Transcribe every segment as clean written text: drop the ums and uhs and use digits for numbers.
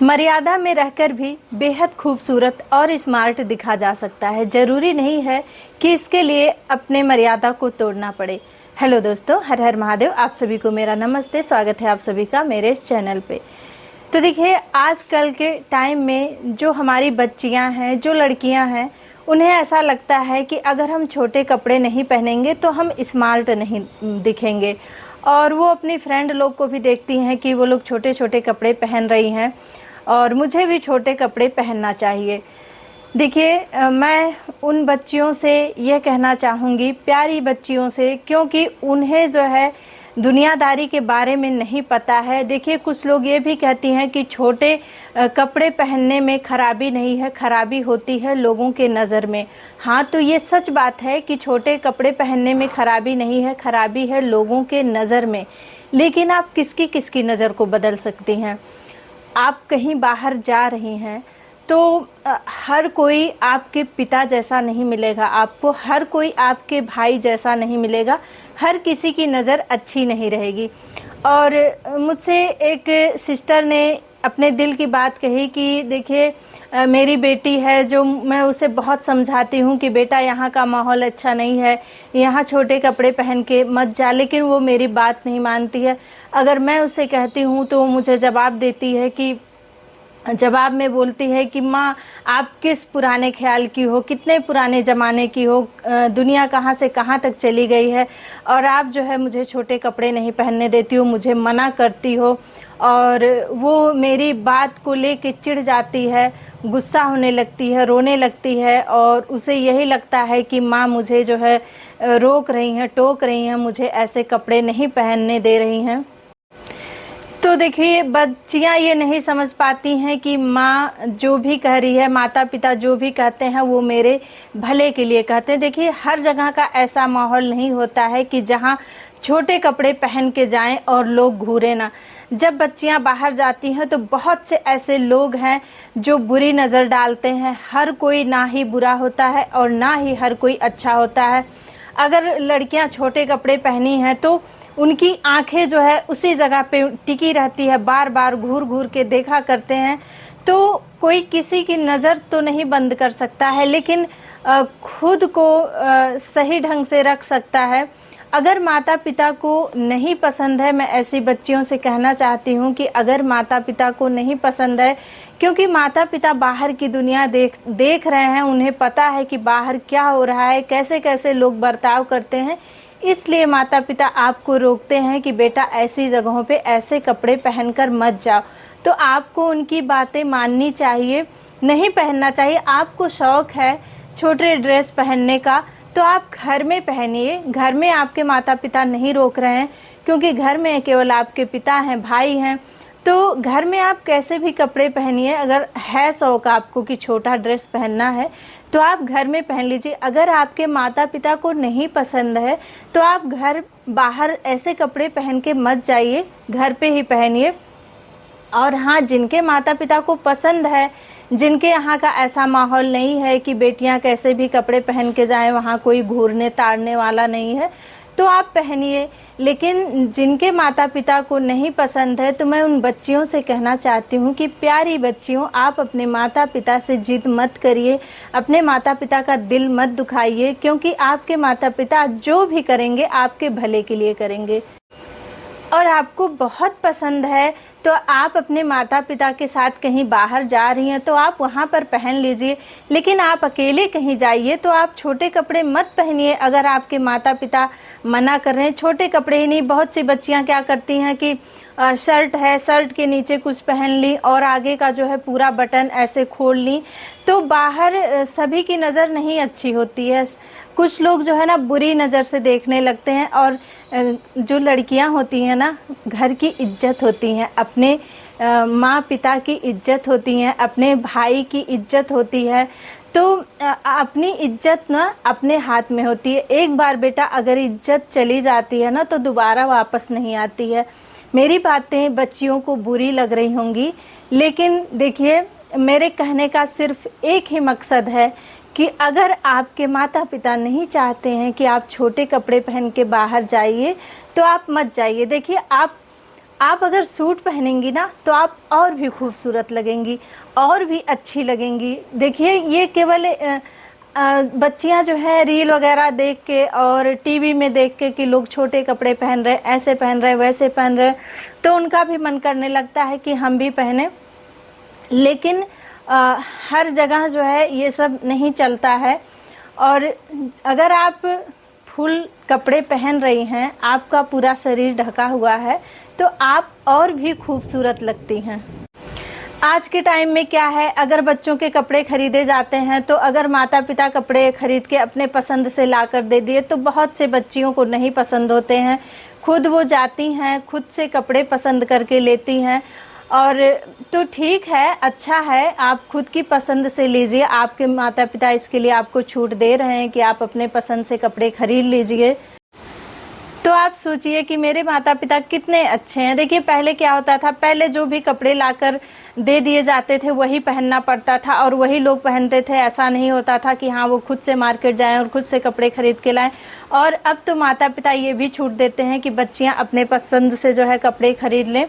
मर्यादा में रहकर भी बेहद खूबसूरत और स्मार्ट दिखा जा सकता है। जरूरी नहीं है कि इसके लिए अपने मर्यादा को तोड़ना पड़े। हेलो दोस्तों, हर हर महादेव। आप सभी को मेरा नमस्ते। स्वागत है आप सभी का मेरे इस चैनल पे। तो देखिए, आजकल के टाइम में जो हमारी बच्चियां हैं, जो लड़कियां हैं, उन्हें ऐसा लगता है कि अगर हम छोटे कपड़े नहीं पहनेंगे तो हम स्मार्ट नहीं दिखेंगे। और वो अपनी फ्रेंड लोग को भी देखती हैं कि वो लोग छोटे छोटे कपड़े पहन रही हैं और मुझे भी छोटे कपड़े पहनना चाहिए। देखिए, मैं उन बच्चियों से ये कहना चाहूँगी, प्यारी बच्चियों से, क्योंकि उन्हें जो है दुनियादारी के बारे में नहीं पता है। देखिए, कुछ लोग ये भी कहती हैं कि छोटे कपड़े पहनने में खराबी नहीं है, खराबी होती है लोगों के नज़र में। हाँ, तो ये सच बात है कि छोटे कपड़े पहनने में खराबी नहीं है, खराबी है लोगों के नज़र में। लेकिन आप किसकी किसकी नज़र को बदल सकती हैं? आप कहीं बाहर जा रही हैं तो हर कोई आपके पिता जैसा नहीं मिलेगा आपको, हर कोई आपके भाई जैसा नहीं मिलेगा, हर किसी की नज़र अच्छी नहीं रहेगी। और मुझसे एक सिस्टर ने अपने दिल की बात कही कि देखिए, मेरी बेटी है, जो मैं उसे बहुत समझाती हूँ कि बेटा यहाँ का माहौल अच्छा नहीं है, यहाँ छोटे कपड़े पहन के मत जा, लेकिन वो मेरी बात नहीं मानती है। अगर मैं उसे कहती हूँ तो मुझे जवाब देती है कि जवाब में बोलती है कि माँ, आप किस पुराने ख्याल की हो, कितने पुराने ज़माने की हो, दुनिया कहाँ से कहाँ तक चली गई है, और आप जो है मुझे छोटे कपड़े नहीं पहनने देती हो, मुझे मना करती हो। और वो मेरी बात को लेके चिढ़ जाती है, गुस्सा होने लगती है, रोने लगती है, और उसे यही लगता है कि माँ मुझे जो है रोक रही हैं, टोक रही हैं, मुझे ऐसे कपड़े नहीं पहनने दे रही हैं। तो देखिए, बच्चियां ये नहीं समझ पाती हैं कि माँ जो भी कह रही है, माता पिता जो भी कहते हैं, वो मेरे भले के लिए कहते हैं। देखिए, हर जगह का ऐसा माहौल नहीं होता है कि जहाँ छोटे कपड़े पहन के जाएं और लोग घूरे ना। जब बच्चियां बाहर जाती हैं तो बहुत से ऐसे लोग हैं जो बुरी नज़र डालते हैं। हर कोई ना ही बुरा होता है और ना ही हर कोई अच्छा होता है। अगर लड़कियां छोटे कपड़े पहनी हैं तो उनकी आंखें जो है उसी जगह पे टिकी रहती है, बार बार घूर घूर के देखा करते हैं। तो कोई किसी की नज़र तो नहीं बंद कर सकता है, लेकिन खुद को सही ढंग से रख सकता है। अगर माता पिता को नहीं पसंद है, मैं ऐसी बच्चियों से कहना चाहती हूँ कि अगर माता पिता को नहीं पसंद है, क्योंकि माता पिता बाहर की दुनिया देख रहे हैं, उन्हें पता है कि बाहर क्या हो रहा है, कैसे कैसे लोग बर्ताव करते हैं, इसलिए माता पिता आपको रोकते हैं कि बेटा ऐसी जगहों पे ऐसे कपड़े पहनकर मत जाओ। तो आपको उनकी बातें माननी चाहिए, नहीं पहनना चाहिए। आपको शौक है छोटे ड्रेस पहनने का तो आप घर में पहनिए। घर में आपके माता पिता नहीं रोक रहे हैं, क्योंकि घर में केवल आपके पिता हैं, भाई हैं। तो घर में आप कैसे भी कपड़े पहनिए। अगर है शौक आपको कि छोटा ड्रेस पहनना है तो आप घर में पहन लीजिए। अगर आपके माता पिता को नहीं पसंद है तो आप घर बाहर ऐसे कपड़े पहन के मत जाइए, घर पे ही पहनिए। और हाँ, जिनके माता पिता को पसंद है, जिनके यहाँ का ऐसा माहौल नहीं है कि बेटियाँ कैसे भी कपड़े पहन के जाएं, वहाँ कोई घूरने ताड़ने वाला नहीं है, तो आप पहनिए। लेकिन जिनके माता पिता को नहीं पसंद है, तो मैं उन बच्चियों से कहना चाहती हूँ कि प्यारी बच्चियों, आप अपने माता पिता से जिद मत करिए, अपने माता पिता का दिल मत दुखाइए, क्योंकि आपके माता पिता जो भी करेंगे आपके भले के लिए करेंगे। और आपको बहुत पसंद है तो आप अपने माता पिता के साथ कहीं बाहर जा रही हैं तो आप वहाँ पर पहन लीजिए। लेकिन आप अकेले कहीं जाइए तो आप छोटे कपड़े मत पहनिए। अगर आपके माता पिता मना कर रहे हैं, छोटे कपड़े ही नहीं, बहुत सी बच्चियाँ क्या करती हैं कि शर्ट है, शर्ट के नीचे कुछ पहन ली और आगे का जो है पूरा बटन ऐसे खोल ली। तो बाहर सभी की नज़र नहीं अच्छी होती है, कुछ लोग जो है ना बुरी नज़र से देखने लगते हैं। और जो लड़कियां होती हैं ना, घर की इज्जत होती हैं, अपने माँ पिता की इज्जत होती हैं, अपने भाई की इज्जत होती है। तो अपनी इज्जत ना अपने हाथ में होती है। एक बार बेटा अगर इज्जत चली जाती है ना तो दोबारा वापस नहीं आती है। मेरी बातें बच्चियों को बुरी लग रही होंगी, लेकिन देखिए, मेरे कहने का सिर्फ एक ही मकसद है कि अगर आपके माता पिता नहीं चाहते हैं कि आप छोटे कपड़े पहन के बाहर जाइए तो आप मत जाइए। देखिए, आप आप अगर सूट पहनेंगी ना तो आप और भी खूबसूरत लगेंगी, और भी अच्छी लगेंगी। देखिए, ये केवल बच्चियां जो है रील वगैरह देख के और टीवी में देख के कि लोग छोटे कपड़े पहन रहे, ऐसे पहन रहे, वैसे पहन रहे, तो उनका भी मन करने लगता है कि हम भी पहने। लेकिन हर जगह जो है ये सब नहीं चलता है। और अगर आप फुल कपड़े पहन रही हैं, आपका पूरा शरीर ढका हुआ है, तो आप और भी खूबसूरत लगती हैं। आज के टाइम में क्या है, अगर बच्चों के कपड़े खरीदे जाते हैं तो अगर माता पिता कपड़े खरीद के अपने पसंद से लाकर दे दिए तो बहुत से बच्चियों को नहीं पसंद होते हैं। खुद वो जाती हैं, खुद से कपड़े पसंद करके लेती हैं। और तो ठीक है, अच्छा है, आप खुद की पसंद से लीजिए। आपके माता पिता इसके लिए आपको छूट दे रहे हैं कि आप अपने पसंद से कपड़े खरीद लीजिए। तो आप सोचिए कि मेरे माता पिता कितने अच्छे हैं। देखिए, पहले क्या होता था, पहले जो भी कपड़े लाकर दे दिए जाते थे वही पहनना पड़ता था और वही लोग पहनते थे। ऐसा नहीं होता था कि हाँ वो खुद से मार्केट जाएं और खुद से कपड़े खरीद के लाएं। और अब तो माता पिता ये भी छूट देते हैं कि बच्चियां अपने पसंद से जो है कपड़े खरीद लें।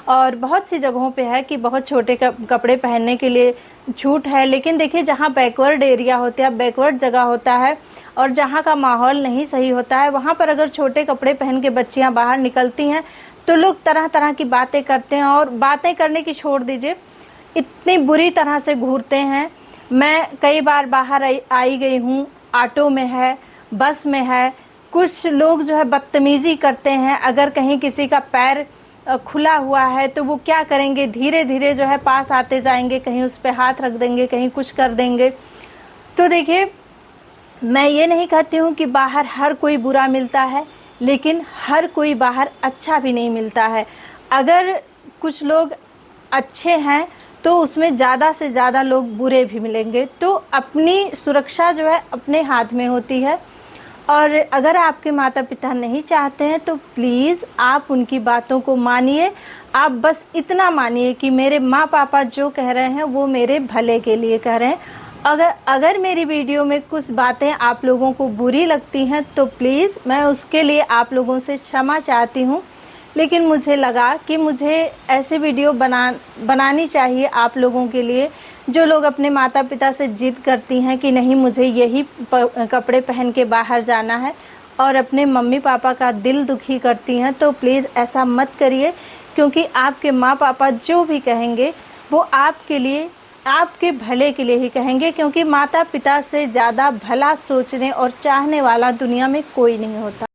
और बहुत सी जगहों पे है कि बहुत छोटे कपड़े पहनने के लिए छूट है। लेकिन देखिए, जहाँ बैकवर्ड एरिया होते हैं, बैकवर्ड जगह होता है और जहाँ का माहौल नहीं सही होता है, वहाँ पर अगर छोटे कपड़े पहन के बच्चियाँ बाहर निकलती हैं तो लोग तरह तरह की बातें करते हैं। और बातें करने की छोड़ दीजिए, इतनी बुरी तरह से घूरते हैं। मैं कई बार बाहर आई गई हूँ, ऑटो में है, बस में है, कुछ लोग जो है बदतमीजी करते हैं। अगर कहीं किसी का पैर खुला हुआ है तो वो क्या करेंगे, धीरे धीरे जो है पास आते जाएंगे, कहीं उस पे हाथ रख देंगे, कहीं कुछ कर देंगे। तो देखिए, मैं ये नहीं कहती हूँ कि बाहर हर कोई बुरा मिलता है, लेकिन हर कोई बाहर अच्छा भी नहीं मिलता है। अगर कुछ लोग अच्छे हैं तो उसमें ज़्यादा से ज़्यादा लोग बुरे भी मिलेंगे। तो अपनी सुरक्षा जो है अपने हाथ में होती है। और अगर आपके माता पिता नहीं चाहते हैं तो प्लीज़ आप उनकी बातों को मानिए। आप बस इतना मानिए कि मेरे माँ पापा जो कह रहे हैं वो मेरे भले के लिए कह रहे हैं। अगर मेरी वीडियो में कुछ बातें आप लोगों को बुरी लगती हैं तो प्लीज़ मैं उसके लिए आप लोगों से क्षमा चाहती हूँ। लेकिन मुझे लगा कि मुझे ऐसे वीडियो बनानी चाहिए आप लोगों के लिए, जो लोग अपने माता पिता से जिद करती हैं कि नहीं मुझे यही कपड़े पहन के बाहर जाना है और अपने मम्मी पापा का दिल दुखी करती हैं। तो प्लीज़ ऐसा मत करिए, क्योंकि आपके माँ पापा जो भी कहेंगे वो आपके लिए, आपके भले के लिए ही कहेंगे। क्योंकि माता पिता से ज़्यादा भला सोचने और चाहने वाला दुनिया में कोई नहीं होता।